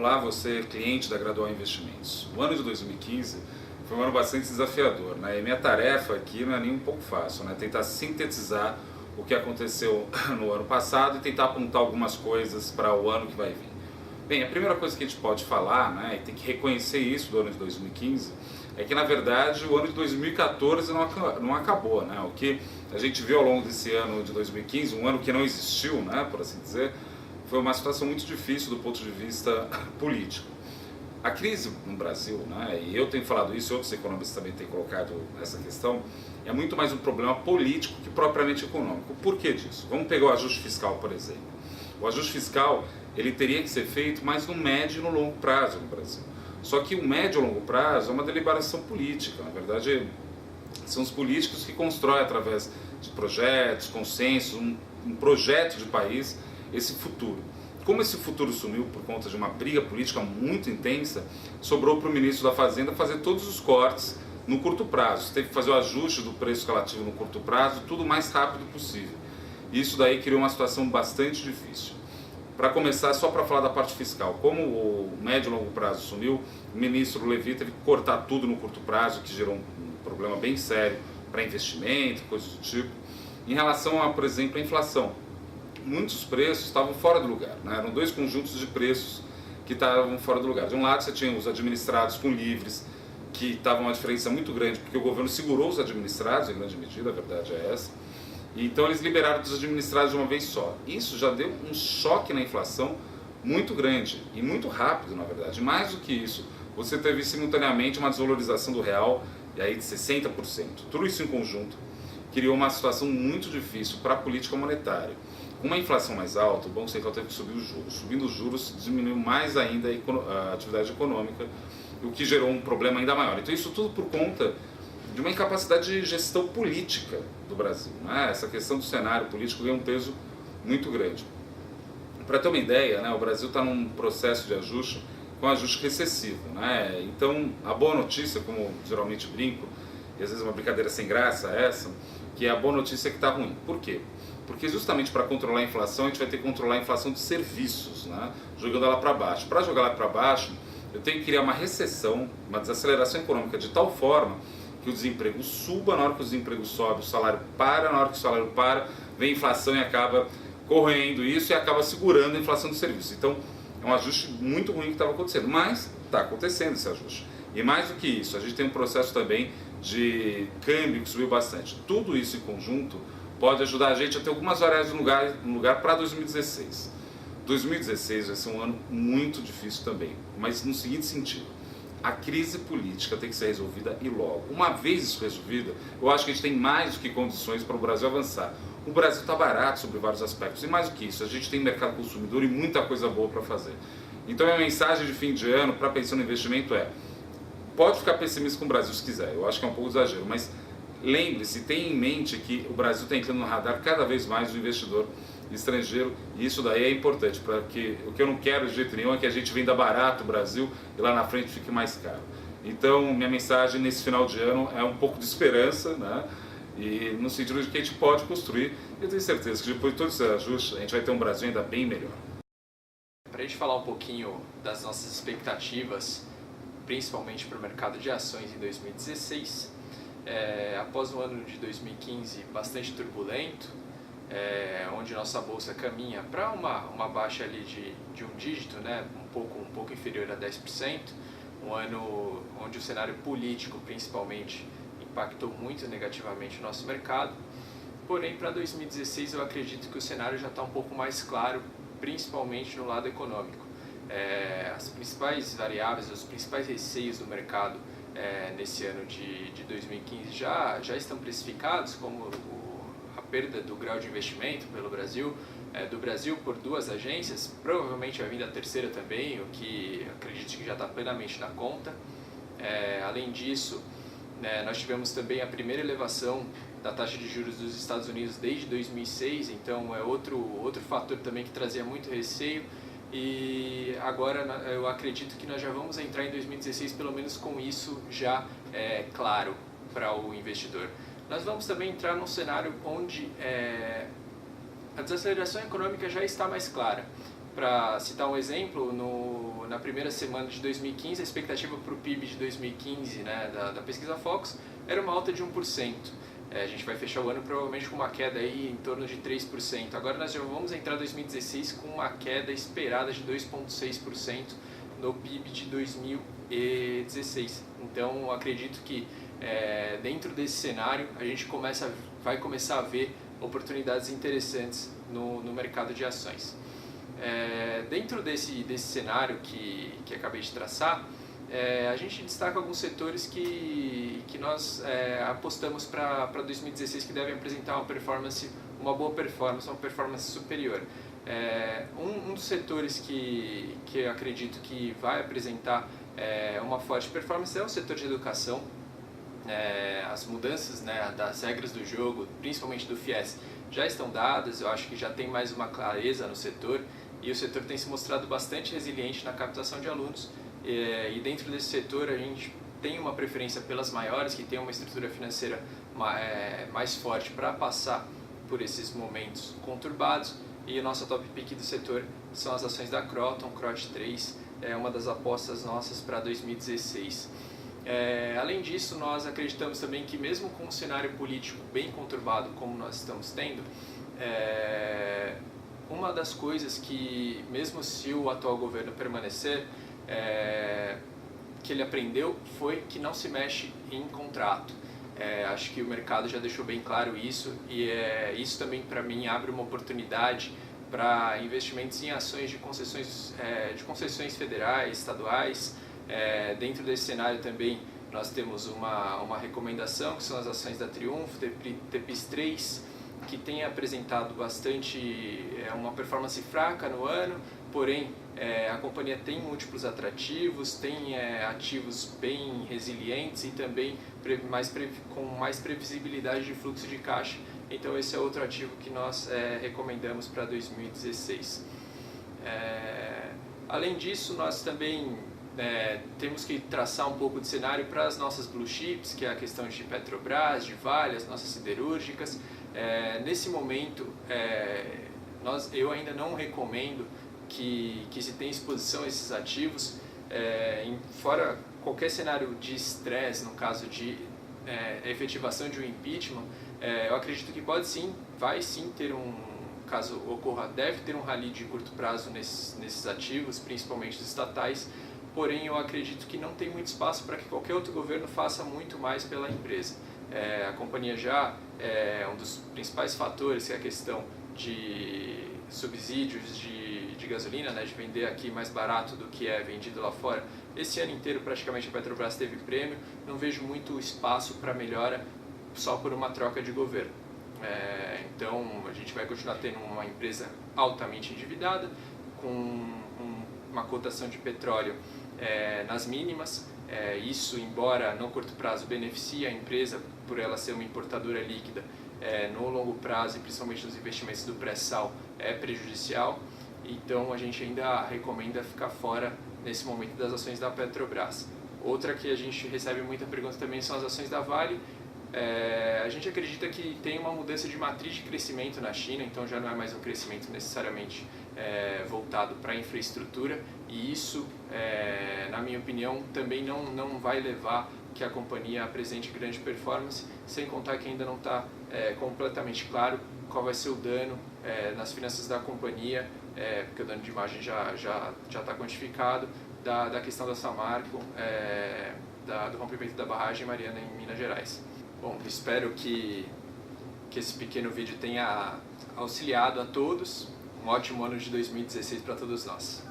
Olá, você cliente da Gradual Investimentos. O ano de 2015 foi um ano bastante desafiador, né? E minha tarefa aqui não é nem um pouco fácil, né? Tentar sintetizar o que aconteceu no ano passado e tentar apontar algumas coisas para o ano que vai vir. Bem, a primeira coisa que a gente pode falar, né, e tem que reconhecer isso do ano de 2015, é que na verdade o ano de 2014 não acabou, né? O que a gente viu ao longo desse ano de 2015, um ano que não existiu, né, por assim dizer, foi uma situação muito difícil do ponto de vista político. A crise no Brasil, né, e eu tenho falado isso, outros economistas também têm colocado essa questão, é muito mais um problema político que propriamente econômico. Por que disso? Vamos pegar o ajuste fiscal, por exemplo. O ajuste fiscal ele teria que ser feito mais no médio e no longo prazo no Brasil. Só que o médio e longo prazo é uma deliberação política. Na verdade, são os políticos que constroem através de projetos, consensos, um projeto de país, esse futuro. Como esse futuro sumiu por conta de uma briga política muito intensa, sobrou para o ministro da Fazenda fazer todos os cortes no curto prazo. Teve que fazer o ajuste do preço escalativo no curto prazo, tudo o mais rápido possível. Isso daí criou uma situação bastante difícil. Para começar, só para falar da parte fiscal, como o médio e longo prazo sumiu, o ministro Levi teve que cortar tudo no curto prazo, que gerou um problema bem sério para investimento, coisas do tipo. Em relação a, por exemplo, a inflação, muitos preços estavam fora do lugar, né? Eram dois conjuntos de preços que estavam fora do lugar. De um lado você tinha os administrados com livres, que estavam uma diferença muito grande, porque o governo segurou os administrados, em grande medida, a verdade é essa. Então eles liberaram dos administrados de uma vez só. Isso já deu um choque na inflação muito grande e muito rápido, na verdade. Mais do que isso, você teve simultaneamente uma desvalorização do real e aí de 60%. Tudo isso em conjunto criou uma situação muito difícil para a política monetária. Com uma inflação mais alta, o Banco Central teve que subir os juros. Subindo os juros, diminuiu mais ainda a atividade econômica, o que gerou um problema ainda maior. Então isso tudo por conta de uma incapacidade de gestão política do Brasil, né? Essa questão do cenário político ganha um peso muito grande. Para ter uma ideia, né, o Brasil está num processo de ajuste, com ajuste recessivo, né? Então, a boa notícia, como geralmente brinco, e às vezes é uma brincadeira sem graça essa, que a boa notícia é que está ruim. Por quê? Porque justamente para controlar a inflação, a gente vai ter que controlar a inflação de serviços, né? Jogando ela para baixo. Para jogar ela para baixo, eu tenho que criar uma recessão, uma desaceleração econômica de tal forma que o desemprego suba. Na hora que o desemprego sobe, o salário para, na hora que o salário para, vem a inflação e acaba corroendo isso e acaba segurando a inflação dos serviços. Então, é um ajuste muito ruim que estava acontecendo, mas está acontecendo esse ajuste. E mais do que isso, a gente tem um processo também de câmbio que subiu bastante. Tudo isso em conjunto pode ajudar a gente a ter algumas variáveis no lugar para 2016. 2016 vai ser um ano muito difícil também, mas no seguinte sentido: a crise política tem que ser resolvida e logo. Uma vez isso resolvida, eu acho que a gente tem mais do que condições para o Brasil avançar. O Brasil está barato sobre vários aspectos, e mais do que isso, a gente tem mercado consumidor e muita coisa boa para fazer. Então a minha mensagem de fim de ano para pensar no investimento é: pode ficar pessimista com o Brasil se quiser, eu acho que é um pouco exagero, mas lembre-se, tenha em mente que o Brasil está entrando no radar cada vez mais do investidor estrangeiro, e isso daí é importante, porque o que eu não quero de jeito nenhum é que a gente venda barato o Brasil e lá na frente fique mais caro. Então minha mensagem nesse final de ano é um pouco de esperança, né? E no sentido de que a gente pode construir, eu tenho certeza que depois de todos esses ajustes a gente vai ter um Brasil ainda bem melhor. Para a gente falar um pouquinho das nossas expectativas, principalmente para o mercado de ações em 2016, após um ano de 2015 bastante turbulento, onde nossa bolsa caminha para uma baixa ali de um dígito, né, um pouco inferior a 10%, um ano onde o cenário político principalmente impactou muito negativamente o nosso mercado. Porém, para 2016 eu acredito que o cenário já está um pouco mais claro, principalmente no lado econômico. As principais variáveis, os principais receios do mercado nesse ano de 2015 já estão precificados, como a perda do grau de investimento pelo Brasil, do Brasil por duas agências, provavelmente vai vir da terceira também, o que acredito que já está plenamente na conta. Além disso, nós tivemos também a primeira elevação da taxa de juros dos Estados Unidos desde 2006, então é outro fator também que trazia muito receio. E agora eu acredito que nós já vamos entrar em 2016 pelo menos com isso já claro para o investidor. Nós vamos também entrar num cenário onde a desaceleração econômica já está mais clara. Para citar um exemplo, na primeira semana de 2015, a expectativa para o PIB de 2015, né, da pesquisa Focus, era uma alta de 1%. A gente vai fechar o ano provavelmente com uma queda aí em torno de 3%. Agora nós já vamos entrar em 2016 com uma queda esperada de 2,6% no PIB de 2016. Então, acredito que dentro desse cenário a gente vai começar a ver oportunidades interessantes no mercado de ações. Dentro desse cenário que acabei de traçar, a gente destaca alguns setores que nós apostamos para 2016 que devem apresentar uma boa performance, uma performance superior. Um dos setores que eu acredito que vai apresentar uma forte performance é o setor de educação. As mudanças, né, das regras do jogo, principalmente do FIES, já estão dadas. Eu acho que já tem mais uma clareza no setor e o setor tem se mostrado bastante resiliente na captação de alunos. E dentro desse setor a gente tem uma preferência pelas maiores, que tem uma estrutura financeira mais forte para passar por esses momentos conturbados. E a nossa top pick do setor são as ações da Croton, CROT 3, é uma das apostas nossas para 2016. Além disso, nós acreditamos também que mesmo com um cenário político bem conturbado como nós estamos tendo, uma das coisas que, mesmo se o atual governo permanecer, que ele aprendeu foi que não se mexe em contrato. Acho que o mercado já deixou bem claro isso e isso também para mim abre uma oportunidade para investimentos em ações de concessões federais, estaduais. Dentro desse cenário também nós temos uma recomendação que são as ações da Triunfo, TPIS 3, que tem apresentado uma performance fraca no ano, porém a companhia tem múltiplos atrativos, tem ativos bem resilientes e também com mais previsibilidade de fluxo de caixa. Então esse é outro ativo que nós recomendamos para 2016. Além disso, nós também temos que traçar um pouco de cenário para as nossas blue chips, que é a questão de Petrobras, de Vale, as nossas siderúrgicas. Nesse momento, eu ainda não recomendo que se tenha exposição a esses ativos, fora qualquer cenário de estresse, no caso de efetivação de um impeachment. Eu acredito que vai sim ter caso ocorra, deve ter um rally de curto prazo nesses ativos, principalmente os estatais, porém eu acredito que não tem muito espaço para que qualquer outro governo faça muito mais pela empresa. A companhia já um dos principais fatores, que é a questão de subsídios de gasolina, né, de vender aqui mais barato do que é vendido lá fora. Esse ano inteiro praticamente a Petrobras teve prêmio, não vejo muito espaço para melhora só por uma troca de governo. Então a gente vai continuar tendo uma empresa altamente endividada, com uma cotação de petróleo nas mínimas. Isso, embora no curto prazo beneficie a empresa por ela ser uma importadora líquida, no longo prazo e principalmente nos investimentos do pré-sal é prejudicial. Então a gente ainda recomenda ficar fora nesse momento das ações da Petrobras. Outra que a gente recebe muita pergunta também são as ações da Vale. A gente acredita que tem uma mudança de matriz de crescimento na China, então já não é mais um crescimento necessariamente voltado para a infraestrutura, e isso, na minha opinião, também não vai levar que a companhia apresente grande performance, sem contar que ainda não está completamente claro qual vai ser o dano nas finanças da companhia, porque o dano de imagem já está quantificado, da questão da Samarco, do rompimento da barragem Mariana em Minas Gerais. Bom, espero que esse pequeno vídeo tenha auxiliado a todos. Um ótimo ano de 2016 para todos nós.